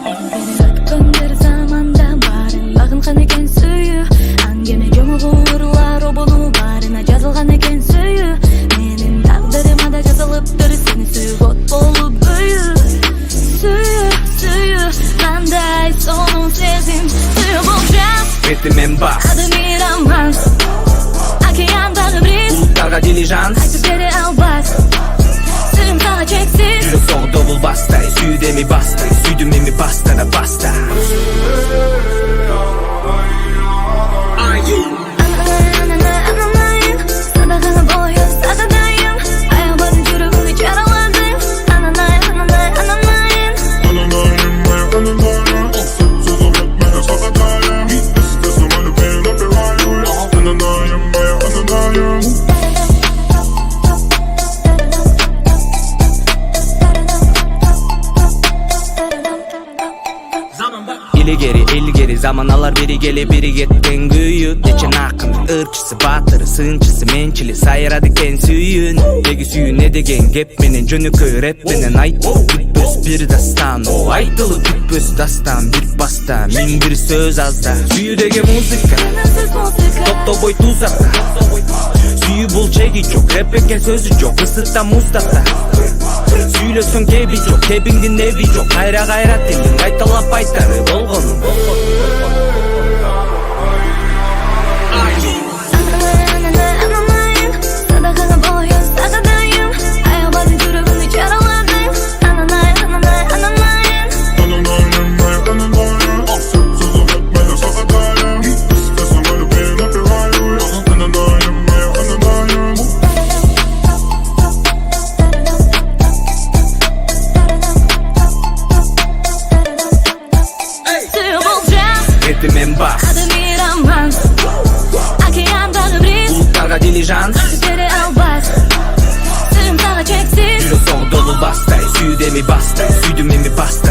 Ötkөндөр заманда барын багынкан экен сүйүү. Аңгеме жомугурлар оболуу барына жазылган экен сүйүү. Менин тагдырыма да жазылыптыр сени сүйгөт болуп бүйүү. Сүйүү, сүйүү, кандай сонун сезим. Сүйүү болчак Ритмен бас, адыми романс. Океандагы бриз, булуттарга дилижанс. айтып бере албас. Сүйүүм сага чексиз. Жүрөк согду бул бастай, сүйдү эми бастай, сүйдүм эми баста да баста. Ананайын, садаганы бою сададайын. Аябадын жүрөгүмдү жараладың. Ананайын, ананайын, ананайын. Ilgeri zaman alar biri gele biri getten güyü. Geçen akın ırkçısı batırı sınçısı mençili sayıradı ken süyün. Degi süyü ne degen gep menen jönü köy rap menen aytılı tüpböz bir dastan. O aytılı tüpböz dastan bir basta min bir söz azda. Süyü dege muzika Topto boy tuzakta. Süyü bul çegi çok rap eken sözü çok ısıtta muzdakta. Süylösün kebi çok kebingin evi çok. Kayra gayrat dilin kaytalap aytarı bolgonum. Ananayın, sadagаны бою сададайын. Аябадын жүрөгүмдү жараладың. Ананайын, ананайын, ананайын. Сүйүү болчак Ритмен бас, адыми романс. Океандагы бриз, булуттарга дилижанс. айтып бере албас. Сүйүүм сага чексиз. Жүрөк согду бул бастай, сүйдү эми бастай, сүйдүм эми баста.